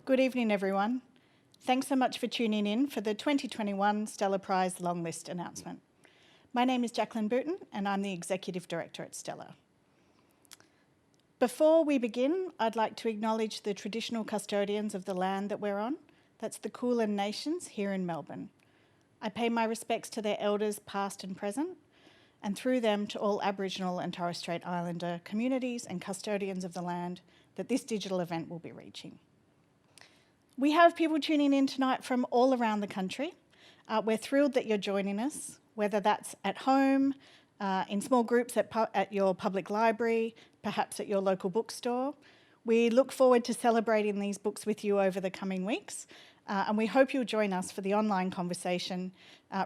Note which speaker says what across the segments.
Speaker 1: Good evening, everyone. Thanks so much for tuning in for the 2021 Stella Prize long list announcement. My name is Jacqueline Booten and I'm the Executive Director at Stella. Before we begin, I'd like to acknowledge the traditional custodians of the land that we're on. That's the Kulin Nations here in Melbourne. I pay my respects to their elders past and present, and through them to all Aboriginal and Torres Strait Islander communities and custodians of the land that this digital event will be reaching. We have people tuning in tonight from all around the country. We're thrilled that you're joining us, whether that's at home, in small groups at your public library, perhaps at your local bookstore. We look forward to celebrating these books with you over the coming weeks, and we hope you'll join us for the online conversation.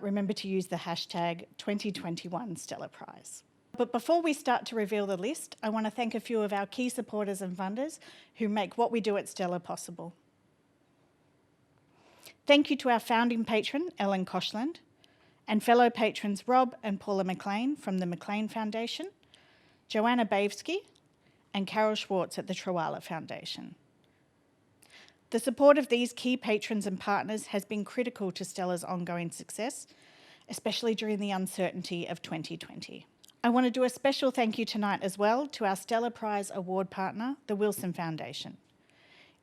Speaker 1: Remember to use the hashtag 2021 Stella Prize. But before we start to reveal the list, I want to thank a few of our key supporters and funders who make what we do at Stella possible. Thank you to our founding patron, Ellen Koshland, and fellow patrons Rob and Paula McLean from the McLean Foundation, Joanna Bavsky, and Carol Schwartz at the Trawala Foundation. The support of these key patrons and partners has been critical to Stella's ongoing success, especially during the uncertainty of 2020. I want to do a special thank you tonight as well to our Stella Prize award partner, the Wilson Foundation.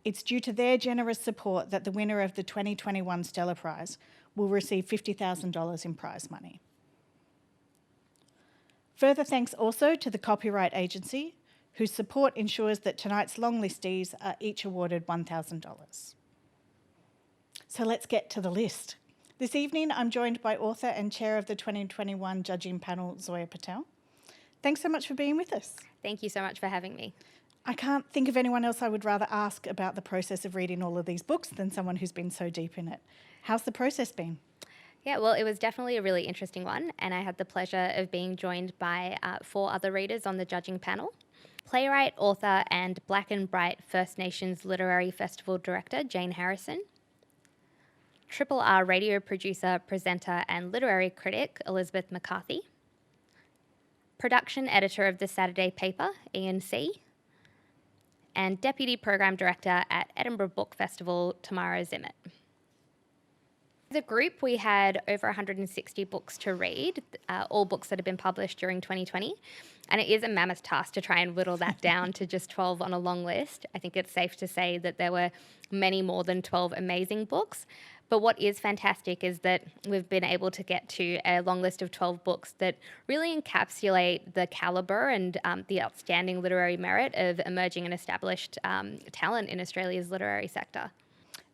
Speaker 1: It's due to their generous support that the winner of the 2021 Stella Prize will receive $50,000 in prize money. Further thanks also to the Copyright Agency, whose support ensures that tonight's long listees are each awarded $1,000. So let's get to the list. This evening, I'm joined by author and chair of the 2021 judging panel, Zoya Patel. Thanks so much for being with us.
Speaker 2: Thank you so much for having me.
Speaker 1: I can't think of anyone else I would rather ask about the process of reading all of these books than someone who's been so deep in it. How's the process been?
Speaker 2: Yeah, well, it was definitely a really interesting one, and I had the pleasure of being joined by 4 other readers on the judging panel. Playwright, author, and Black and Bright First Nations Literary Festival director, Jane Harrison. Triple R radio producer, presenter, and literary critic, Elizabeth McCarthy. Production editor of the Saturday paper, Ian C., and Deputy Program Director at Edinburgh Book Festival, Tamara Zimmett. As a group, we had over 160 books to read, all books that have been published during 2020, and it is a mammoth task to try and whittle that down to just 12 on a long list. I think it's safe to say that there were many more than 12 amazing books, but what is fantastic is that we've been able to get to a long list of 12 books that really encapsulate the calibre and the outstanding literary merit of emerging and established talent in Australia's literary sector.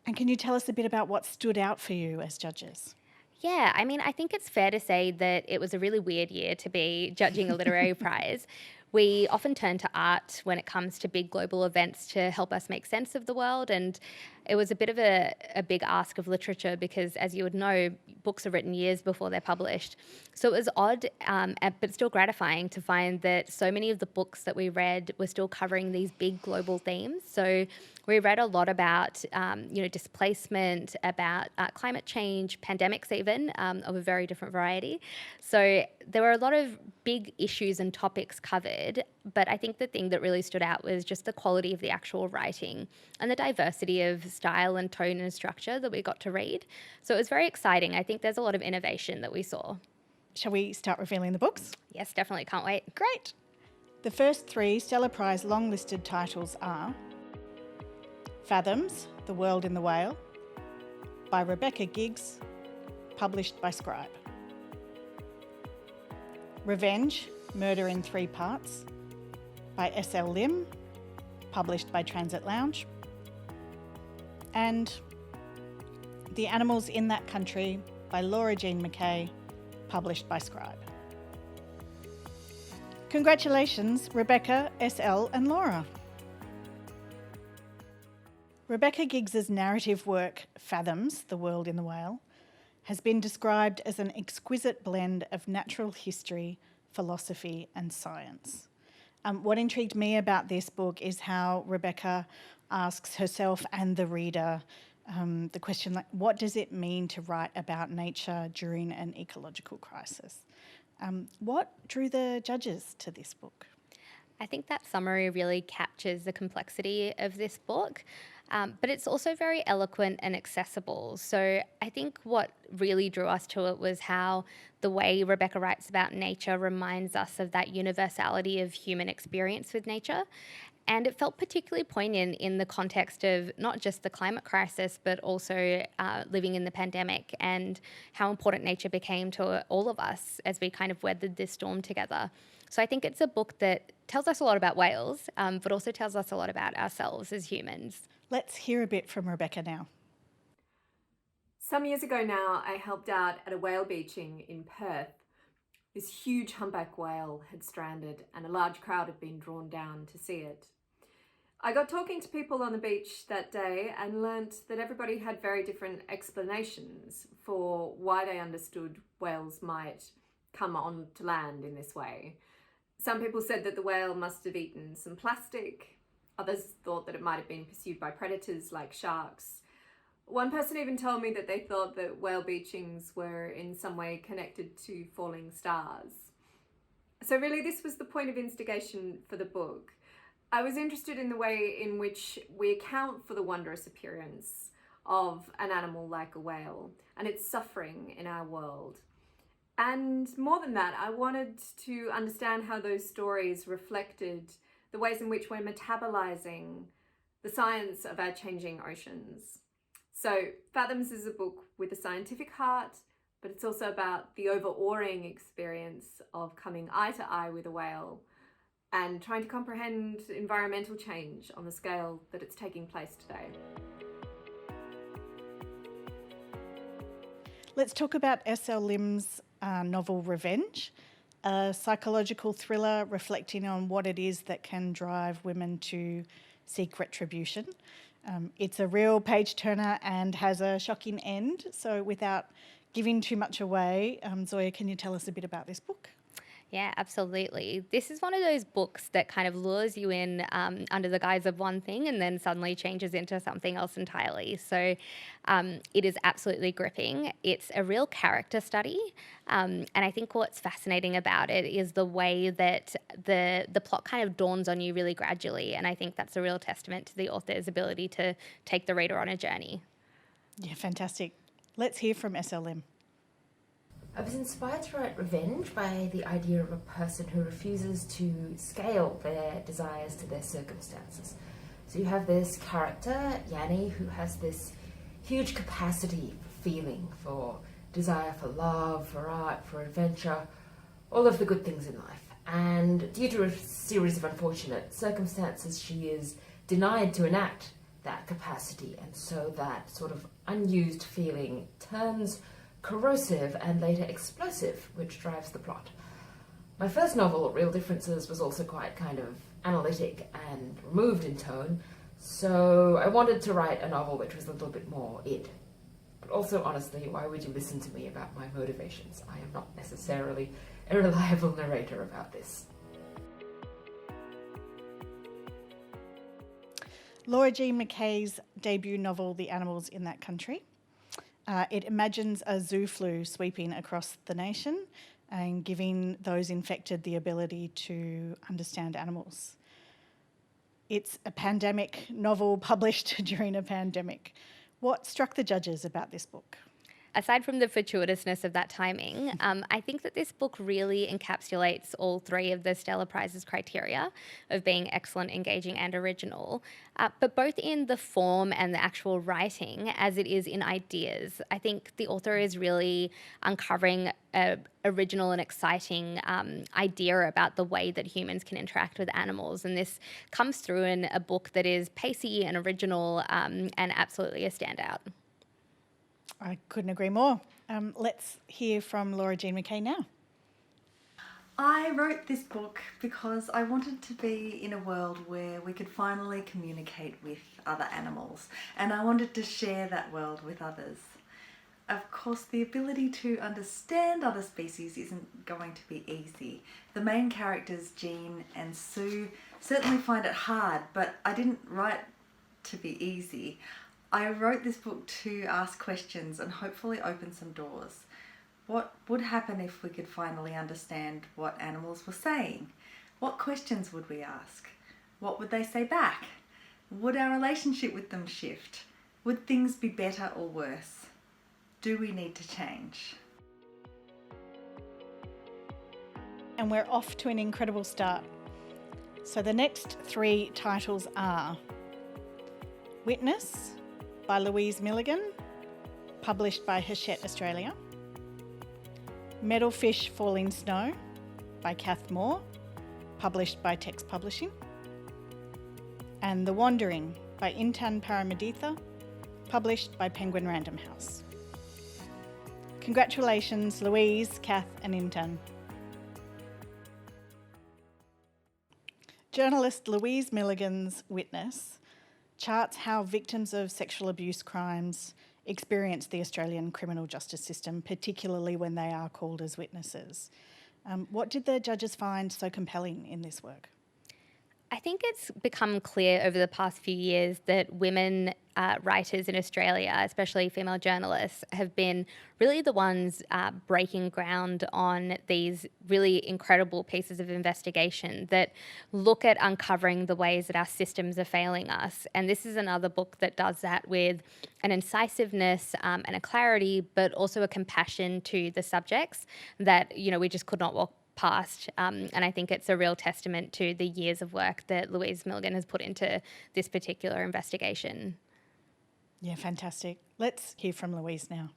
Speaker 1: And can you tell us a bit about what stood out for you as judges?
Speaker 2: Yeah, I mean, I think it's fair to say that it was a really weird year to be judging a literary prize. We often turn to art when it comes to big global events to help us make sense of the world, and it was a bit of a big ask of literature because, as you would know, books are written years before they're published. So it was odd, but still gratifying to find that so many of the books that we read were still covering these big global themes. So we read a lot about, displacement, about climate change, pandemics even, of a very different variety. So there were a lot of big issues and topics covered, but I think the thing that really stood out was just the quality of the actual writing and the diversity of style and tone and structure that we got to read. So it was very exciting. I think there's a lot of innovation that we saw.
Speaker 1: Shall we start revealing the books?
Speaker 2: Yes, definitely. Can't wait.
Speaker 1: Great. The first 3 Stella Prize long-listed titles are Fathoms, The World in the Whale, by Rebecca Giggs, published by Scribe. Revenge, Murder in 3 Parts, by S.L. Lim, published by Transit Lounge. And The Animals in That Country, by Laura Jean McKay, published by Scribe. Congratulations, Rebecca, S.L. and Laura. Rebecca Giggs's narrative work, Fathoms, The World in the Whale, has been described as an exquisite blend of natural history, philosophy, and science. What intrigued me about this book is how Rebecca asks herself and the reader the question, like, what does it mean to write about nature during an ecological crisis? What drew the judges to this book?
Speaker 2: I think that summary really captures the complexity of this book. but it's also very eloquent and accessible. So I think what really drew us to it was how the way Rebecca writes about nature reminds us of that universality of human experience with nature. And it felt particularly poignant in the context of not just the climate crisis, but also living in the pandemic and how important nature became to all of us as we kind of weathered this storm together. So I think it's a book that tells us a lot about whales, but also tells us a lot about ourselves as humans.
Speaker 1: Let's hear a bit from Rebecca now.
Speaker 3: Some years ago now, I helped out at a whale beaching in Perth. This huge humpback whale had stranded and a large crowd had been drawn down to see it. I got talking to people on the beach that day and learnt that everybody had very different explanations for why they understood whales might come on to land in this way. Some people said that the whale must have eaten some plastic. Others thought that it might have been pursued by predators like sharks. One person even told me that they thought that whale beachings were in some way connected to falling stars. So really this was the point of instigation for the book. I was interested in the way in which we account for the wondrous appearance of an animal like a whale and its suffering in our world. And more than that, I wanted to understand how those stories reflected the ways in which we're metabolizing the science of our changing oceans. So Fathoms is a book with a scientific heart, but it's also about the overawing experience of coming eye to eye with a whale and trying to comprehend environmental change on the scale that it's taking place today.
Speaker 1: Let's talk about S.L. Lim's novel Revenge, a psychological thriller reflecting on what it is that can drive women to seek retribution. It's a real page turner and has a shocking end. So without giving too much away, Zoya, can you tell us a bit about this book?
Speaker 2: Yeah, absolutely. This is one of those books that kind of lures you in under the guise of one thing and then suddenly changes into something else entirely. So it is absolutely gripping. It's a real character study. And I think what's fascinating about it is the way that the plot kind of dawns on you really gradually. And I think that's a real testament to the author's ability to take the reader on a journey.
Speaker 1: Yeah, fantastic. Let's hear from S.L. Lim.
Speaker 4: I was inspired to write Revenge by the idea of a person who refuses to scale their desires to their circumstances. So you have this character, Yanni, who has this huge capacity for feeling, for desire for love, for art, for adventure, all of the good things in life. And due to a series of unfortunate circumstances, she is denied to enact that capacity, and so that sort of unused feeling turns corrosive and later explosive, which drives the plot. My first novel, Real Differences, was also quite kind of analytic and removed in tone, so I wanted to write a novel which was a little bit more id. But also, honestly, why would you listen to me about my motivations? I am not necessarily a reliable narrator about this.
Speaker 1: Laura Jean McKay's debut novel, The Animals in That Country. It imagines a zoo flu sweeping across the nation and giving those infected the ability to understand animals. It's a pandemic novel published during a pandemic. What struck the judges about this book?
Speaker 2: Aside from the fortuitousness of that timing, I think that this book really encapsulates all three of the Stella Prize's criteria of being excellent, engaging, and original, but both in the form and the actual writing as it is in ideas. I think the author is really uncovering an original and exciting idea about the way that humans can interact with animals, and this comes through in a book that is pacey and original and absolutely a standout.
Speaker 1: I couldn't agree more. Let's hear from Laura Jean McKay now.
Speaker 5: I wrote this book because I wanted to be in a world where we could finally communicate with other animals, and I wanted to share that world with others. Of course, the ability to understand other species isn't going to be easy. The main characters, Jean and Sue, certainly find it hard, but I didn't write to be easy. I wrote this book to ask questions and hopefully open some doors. What would happen if we could finally understand what animals were saying? What questions would we ask? What would they say back? Would our relationship with them shift? Would things be better or worse? Do we need to change?
Speaker 1: And we're off to an incredible start. So the next 3 titles are Witness by Louise Milligan, published by Hachette Australia. Meadowfish Falling Snow by Kath Moore, published by Text Publishing. And The Wandering by Intan Paramaditha, published by Penguin Random House. Congratulations, Louise, Kath and Intan. Journalist Louise Milligan's Witness charts how victims of sexual abuse crimes experience the Australian criminal justice system, particularly when they are called as witnesses. What did the judges find so compelling in this work?
Speaker 2: I think it's become clear over the past few years that women writers in Australia, especially female journalists, have been really the ones breaking ground on these really incredible pieces of investigation that look at uncovering the ways that our systems are failing us. And this is another book that does that with an incisiveness and a clarity, but also a compassion to the subjects that, you know, we just could not walk past. And I think it's a real testament to the years of work that Louise Milligan has put into this particular investigation.
Speaker 1: Yeah, fantastic. Let's hear from Louise now.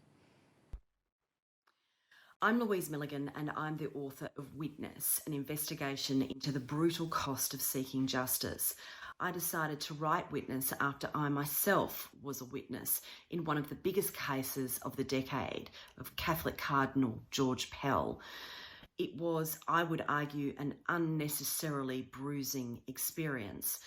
Speaker 6: I'm Louise Milligan and I'm the author of Witness, an investigation into the brutal cost of seeking justice. I decided to write Witness after I myself was a witness in one of the biggest cases of the decade of Catholic Cardinal George Pell. It was, I would argue, an unnecessarily bruising experience.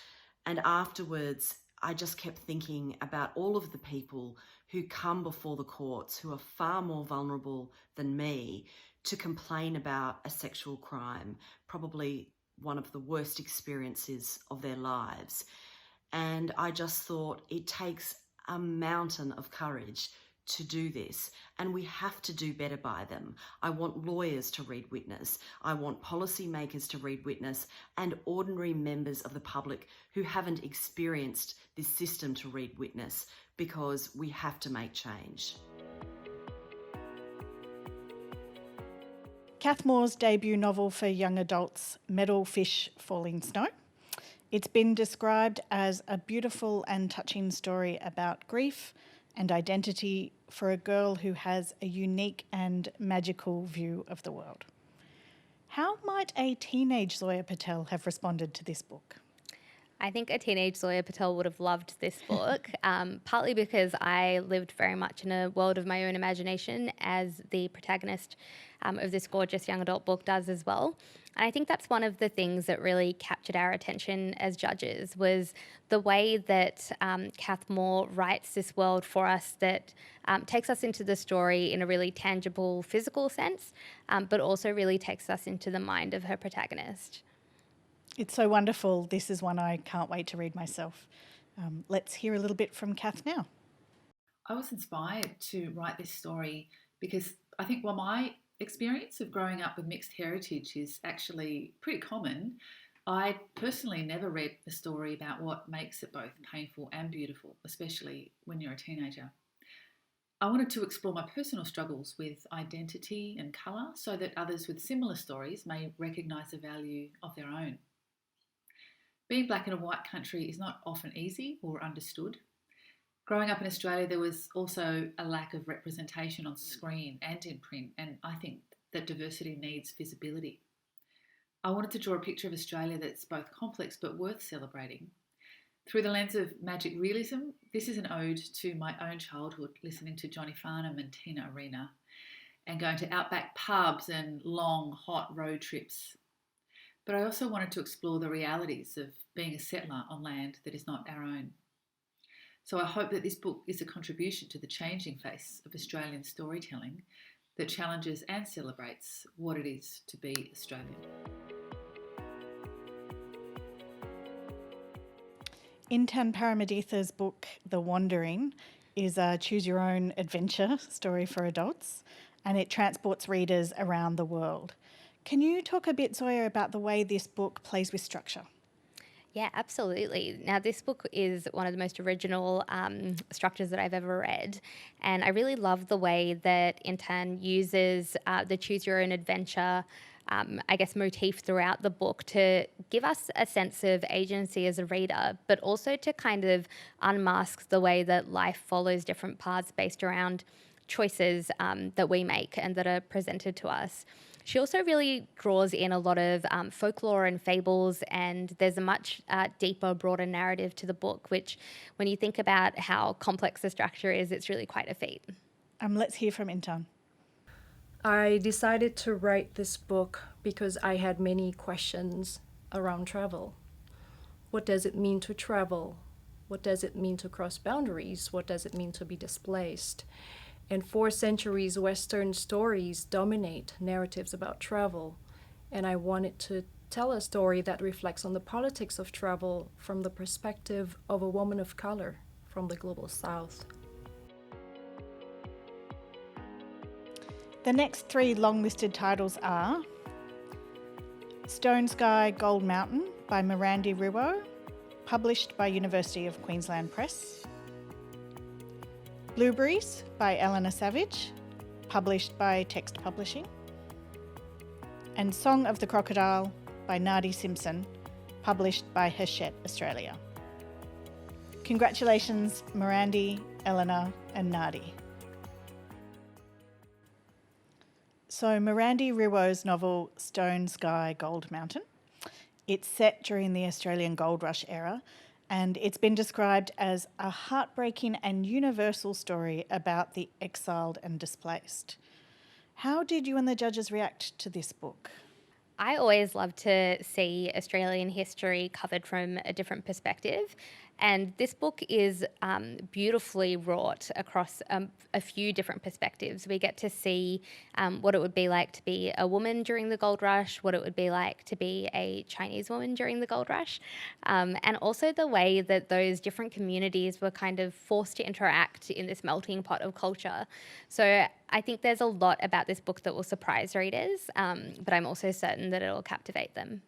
Speaker 6: And afterwards, I just kept thinking about all of the people who come before the courts who are far more vulnerable than me to complain about a sexual crime, probably one of the worst experiences of their lives. And I just thought it takes a mountain of courage to do this, and we have to do better by them. I want lawyers to read Witness. I want policymakers to read Witness, and ordinary members of the public who haven't experienced this system to read Witness, because we have to make change.
Speaker 1: Kath Moore's debut novel for young adults, Meadowfish Falling Snow. It's been described as a beautiful and touching story about grief and identity for a girl who has a unique and magical view of the world. How might a teenage Zoya Patel have responded to this book?
Speaker 2: I think a teenage Zoya Patel would have loved this book, partly because I lived very much in a world of my own imagination, as the protagonist of this gorgeous young adult book does as well. And I think that's one of the things that really captured our attention as judges, was the way that Kath Moore writes this world for us that takes us into the story in a really tangible, physical sense, but also really takes us into the mind of her protagonist.
Speaker 1: It's so wonderful. This is one I can't wait to read myself. Let's hear a little bit from Kath now.
Speaker 7: I was inspired to write this story because I think while my experience of growing up with mixed heritage is actually pretty common, I personally never read a story about what makes it both painful and beautiful, especially when you're a teenager. I wanted to explore my personal struggles with identity and colour so that others with similar stories may recognise the value of their own. Being black in a white country is not often easy or understood. Growing up in Australia, there was also a lack of representation on screen and in print, and I think that diversity needs visibility. I wanted to draw a picture of Australia that's both complex but worth celebrating. Through the lens of magic realism, this is an ode to my own childhood, listening to Johnny Farnham and Tina Arena, and going to outback pubs and long, hot road trips. But I also wanted to explore the realities of being a settler on land that is not our own. So I hope that this book is a contribution to the changing face of Australian storytelling that challenges and celebrates what it is to be Australian.
Speaker 1: Intan Paramaditha's book, The Wandering, is a choose-your-own adventure story for adults, and it transports readers around the world. Can you talk a bit, Zoya, about the way this book plays with structure?
Speaker 2: Yeah, absolutely. Now, this book is one of the most original structures that I've ever read. And I really love the way that Intan uses the choose your own adventure, I guess, motif throughout the book to give us a sense of agency as a reader, but also to kind of unmask the way that life follows different paths based around choices that we make and that are presented to us. She also really draws in a lot of folklore and fables, and there's a much deeper, broader narrative to the book, which, when you think about how complex the structure is, it's really quite a feat.
Speaker 1: Let's hear from Intan.
Speaker 8: I decided to write this book because I had many questions around travel. What does it mean to travel? What does it mean to cross boundaries? What does it mean to be displaced? And for centuries, Western stories dominate narratives about travel. And I wanted to tell a story that reflects on the politics of travel from the perspective of a woman of color from the global South.
Speaker 1: The next 3 long-listed titles are Stone Sky Gold Mountain by Mirandi Riwo, published by University of Queensland Press. Blueberries by Eleanor Savage, published by Text Publishing. And Song of the Crocodile by Nadi Simpson, published by Hachette Australia. Congratulations, Mirandi, Eleanor and Nadi. So Mirandi Riwo's novel Stone Sky Gold Mountain. It's set during the Australian Gold Rush era, and it's been described as a heartbreaking and universal story about the exiled and displaced. How did you and the judges react to this book?
Speaker 2: I always love to see Australian history covered from a different perspective. And this book is beautifully wrought across a few different perspectives. We get to see what it would be like to be a woman during the gold rush, what it would be like to be a Chinese woman during the gold rush, and also the way that those different communities were kind of forced to interact in this melting pot of culture. So I think there's a lot about this book that will surprise readers, but I'm also certain that it will captivate them.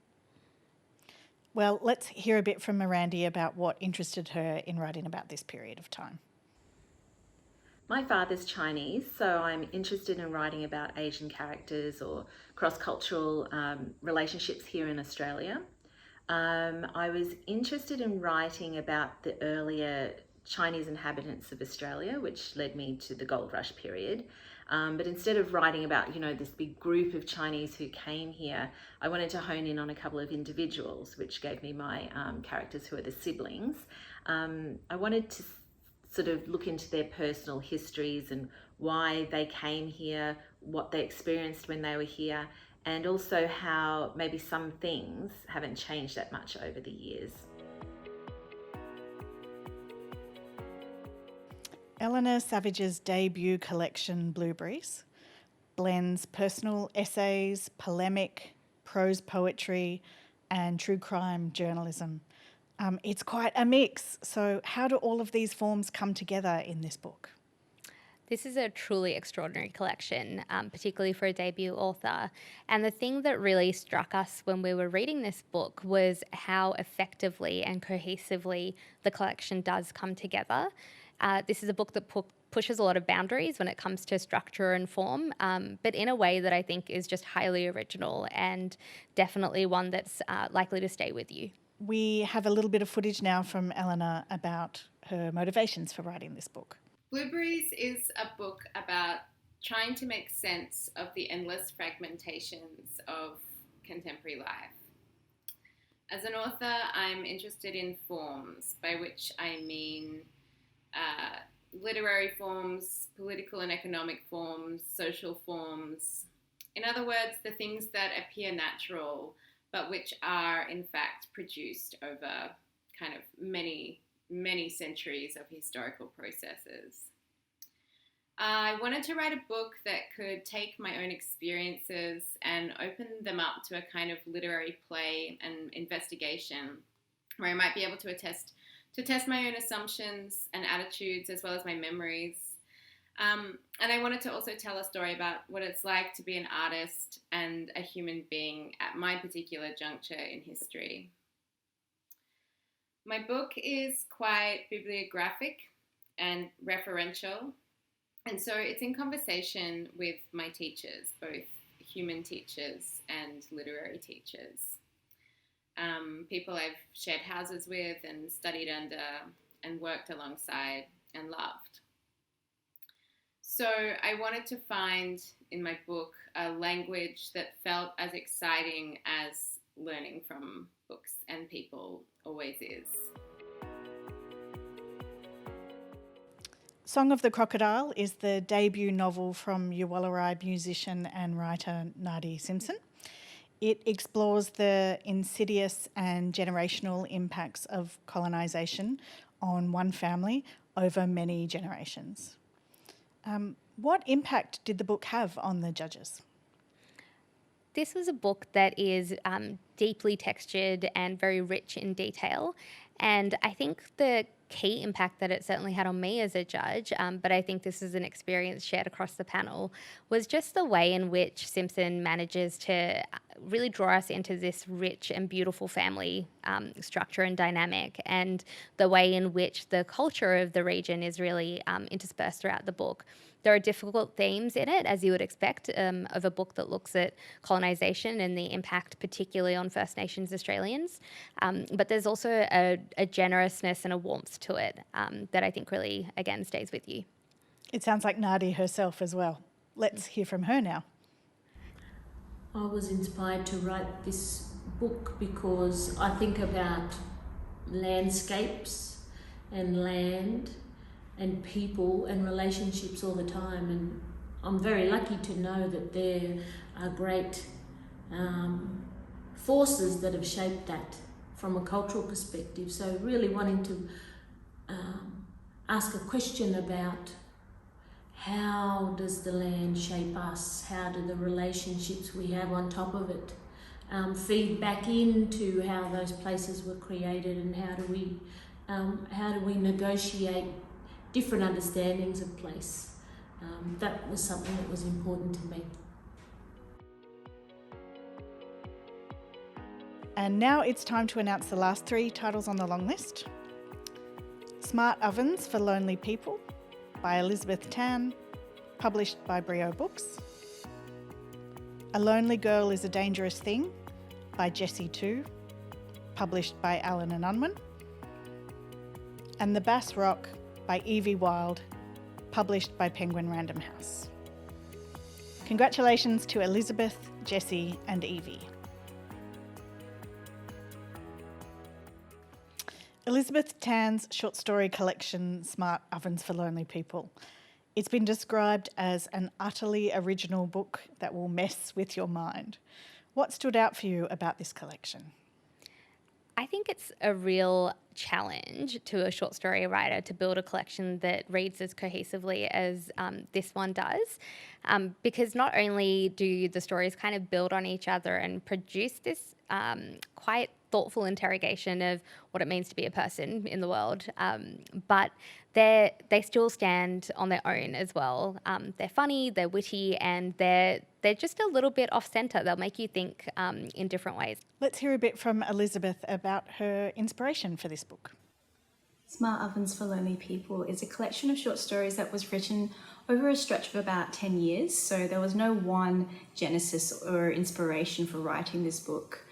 Speaker 1: Well, let's hear a bit from Mirandi about what interested her in writing about this period of time.
Speaker 9: My father's Chinese, so I'm interested in writing about Asian characters or cross-cultural relationships here in Australia. I was interested in writing about the earlier Chinese inhabitants of Australia, which led me to the Gold Rush period. But instead of writing about, this big group of Chinese who came here, I wanted to hone in on a couple of individuals, which gave me my characters who are the siblings. I wanted to sort of look into their personal histories and why they came here, what they experienced when they were here, and also how maybe some things haven't changed that much over the years.
Speaker 1: Eleanor Savage's debut collection, Blueberries, blends personal essays, polemic, prose poetry, and true crime journalism. It's quite a mix. So how do all of these forms come together in this book?
Speaker 2: This is a truly extraordinary collection, particularly for a debut author. And the thing that really struck us when we were reading this book was how effectively and cohesively the collection does come together. This is a book that pushes a lot of boundaries when it comes to structure and form, but in a way that I think is just highly original and definitely one that's likely to stay with you.
Speaker 1: We have a little bit of footage now from Eleanor about her motivations for writing this book.
Speaker 10: Blueberries is a book about trying to make sense of the endless fragmentations of contemporary life. As an author, I'm interested in forms, by which I mean literary forms, political and economic forms, social forms. In other words, the things that appear natural, but which are in fact produced over kind of many centuries of historical processes. I wanted to write a book that could take my own experiences and open them up to a kind of literary play and investigation where I might be able to test my own assumptions and attitudes as well as my memories. And I wanted to also tell a story about what it's like to be an artist and a human being at my particular juncture in history. My book is quite bibliographic and referential, and so it's in conversation with my teachers, both human teachers and literary teachers. People I've shared houses with and studied under and worked alongside and loved. So I wanted to find in my book a language that felt as exciting as learning from books and people always is.
Speaker 1: Song of the Crocodile is the debut novel from Yuwalari musician and writer Nadi Simpson. It explores the insidious and generational impacts of colonisation on one family over many generations. What impact did the book have on the judges?
Speaker 2: This was a book that is deeply textured and very rich in detail. And I think the key impact that it certainly had on me as a judge, but I think this is an experience shared across the panel, was just the way in which Simpson manages to really draw us into this rich and beautiful family structure and dynamic, and the way in which the culture of the region is really interspersed throughout the book. There are difficult themes in it, as you would expect, of a book that looks at colonisation and the impact particularly on First Nations Australians. But there's also a generousness and a warmth to it that I think really, again, stays with you.
Speaker 1: It sounds like Nadi herself as well. Let's hear from her now.
Speaker 11: I was inspired to write this book because I think about landscapes and land and people and relationships all the time, and I'm very lucky to know that there are great forces that have shaped that from a cultural perspective. So really wanting to ask a question about how does the land shape us, how do the relationships we have on top of it feed back into how those places were created, and how do we negotiate different understandings of place. That was something that was important to me.
Speaker 1: And now it's time to announce the last 3 titles on the long list. Smart Ovens for Lonely People by Elizabeth Tan, published by Brio Books. A Lonely Girl is a Dangerous Thing by Jessie Tu, published by Allen and Unwin. And The Bass Rock by Evie Wild, published by Penguin Random House. Congratulations to Elizabeth, Jessie and Evie. Elizabeth Tan's short story collection, Smart Ovens for Lonely People. It's been described as an utterly original book that will mess with your mind. What stood out for you about this collection?
Speaker 2: I think it's a real challenge to a short story writer to build a collection that reads as cohesively as this one does, because not only do the stories kind of build on each other and produce this quite thoughtful interrogation of what it means to be a person in the world, but they still stand on their own as well. They're funny, they're witty, and they're just a little bit off-centre. They'll make you think in different ways.
Speaker 1: Let's hear a bit from Elizabeth about her inspiration for this book.
Speaker 12: Smart Ovens for Lonely People is a collection of short stories that was written over a stretch of about 10 years. So there was no one genesis or inspiration for writing this book.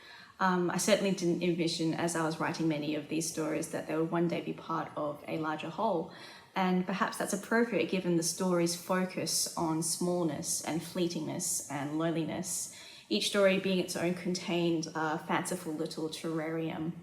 Speaker 12: I certainly didn't envision, as I was writing many of these stories, that they would one day be part of a larger whole. And perhaps that's appropriate given the story's focus on smallness and fleetingness and loneliness, each story being its own contained fanciful little terrarium.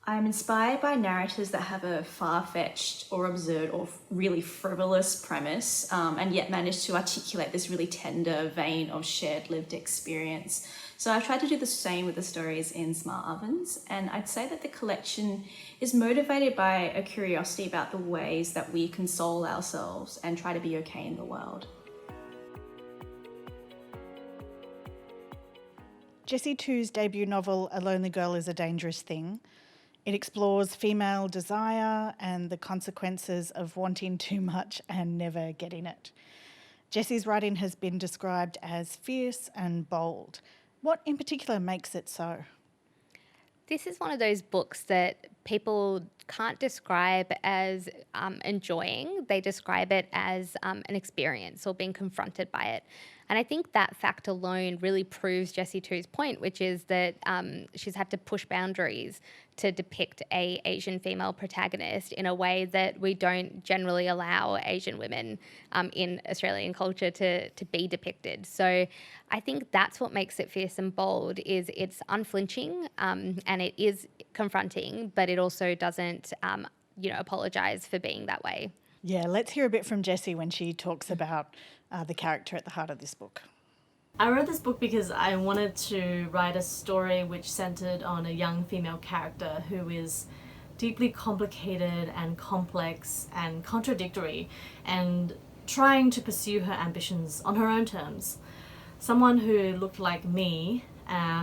Speaker 12: I'm inspired by narratives that have a far-fetched or absurd or really frivolous premise, and yet manage to articulate this really tender vein of shared lived experience. So I've tried to do the same with the stories in Smart Ovens, and I'd say that the collection is motivated by a curiosity about the ways that we console ourselves and try to be okay in the world.
Speaker 1: Jessie Tu's debut novel, A Lonely Girl is a Dangerous Thing. It explores female desire and the consequences of wanting too much and never getting it. Jessie's writing has been described as fierce and bold. What in particular makes it so?
Speaker 2: This is one of those books that people can't describe as enjoying. They describe it as an experience or being confronted by it. And I think that fact alone really proves Jessie Two's point, which is that she's had to push boundaries to depict a Asian female protagonist in a way that we don't generally allow Asian women in Australian culture to be depicted. So I think that's what makes it fierce and bold, is it's unflinching and it is confronting, but it also doesn't apologise for being that way.
Speaker 1: Yeah, let's hear a bit from Jessie when she talks about the character at the heart of this book.
Speaker 13: I wrote this book because I wanted to write a story which centered on a young female character who is deeply complicated and complex and contradictory and trying to pursue her ambitions on her own terms. Someone who looked like me,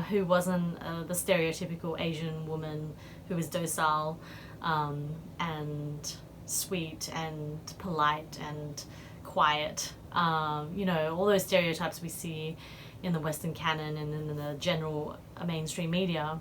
Speaker 13: who wasn't the stereotypical Asian woman who was docile and sweet and polite and quiet. All those stereotypes we see in the Western canon and in the general mainstream media.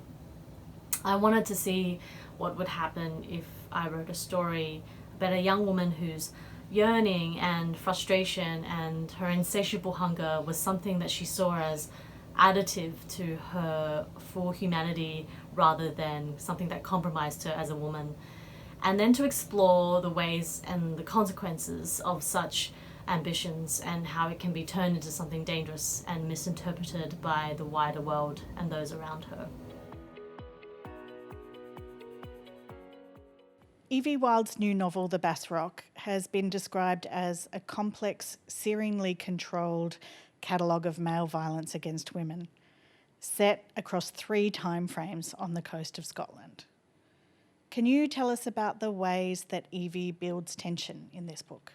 Speaker 13: I wanted to see what would happen if I wrote a story about a young woman whose yearning and frustration and her insatiable hunger was something that she saw as additive to her full humanity rather than something that compromised her as a woman. And then to explore the ways and the consequences of such ambitions and how it can be turned into something dangerous and misinterpreted by the wider world and those around her.
Speaker 1: Evie Wyld's new novel, The Bass Rock, has been described as a complex, searingly controlled catalogue of male violence against women, set across 3 time frames on the coast of Scotland. Can you tell us about the ways that Evie builds tension in this book?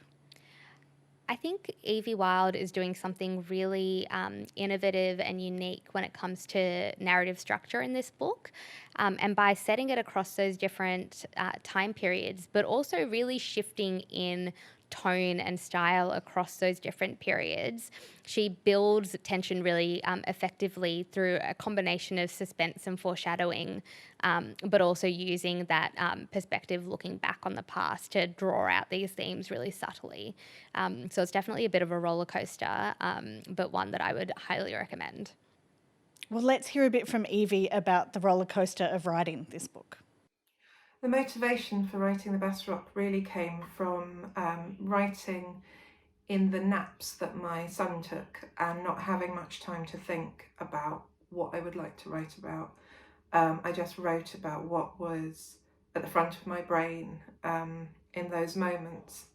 Speaker 2: I think Evie Wyld is doing something really innovative and unique when it comes to narrative structure in this book. And by setting it across those different time periods, but also really shifting in tone and style across those different periods, she builds tension really effectively through a combination of suspense and foreshadowing, but also using that perspective looking back on the past to draw out these themes really subtly. So it's definitely a bit of a roller coaster, but one that I would highly recommend.
Speaker 1: Well, let's hear a bit from Evie about the roller coaster of writing this book.
Speaker 14: The motivation for writing The Bass Rock really came from writing in the naps that my son took and not having much time to think about what I would like to write about. I just wrote about what was at the front of my brain in those moments,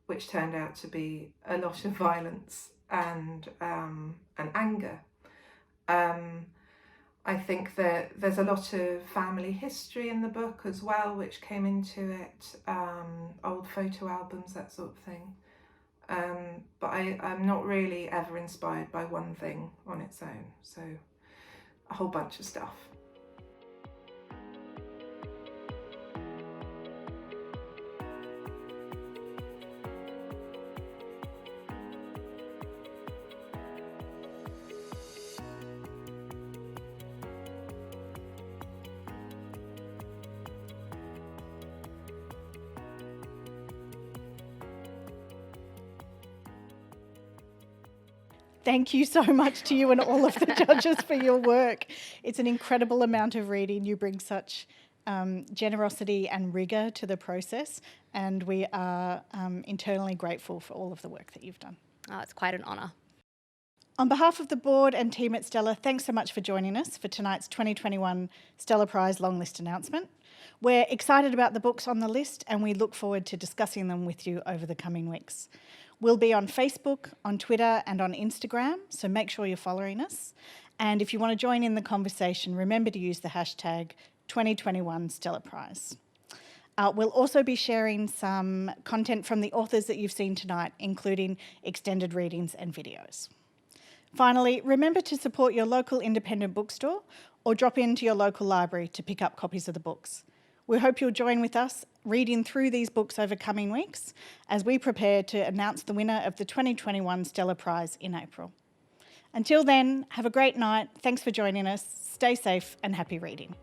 Speaker 14: which turned out to be a lot of violence and anger. I think that there's a lot of family history in the book as well, which came into it, old photo albums, that sort of thing. But I'm not really ever inspired by one thing on its own, so a whole bunch of stuff.
Speaker 1: Thank you so much to you and all of the judges for your work. It's an incredible amount of reading. You bring such generosity and rigour to the process, and we are internally grateful for all of the work that you've done.
Speaker 2: Oh, it's quite an honour.
Speaker 1: On behalf of the board and team at Stella, thanks so much for joining us for tonight's 2021 Stella Prize long list announcement. We're excited about the books on the list and we look forward to discussing them with you over the coming weeks. We'll be on Facebook, on Twitter and on Instagram, so make sure you're following us. And if you want to join in the conversation, remember to use the hashtag 2021 Stella Prize. We'll also be sharing some content from the authors that you've seen tonight, including extended readings and videos. Finally, remember to support your local independent bookstore or drop into your local library to pick up copies of the books. We hope you'll join with us reading through these books over coming weeks as we prepare to announce the winner of the 2021 Stella Prize in April. Until then, have a great night. Thanks for joining us. Stay safe and happy reading.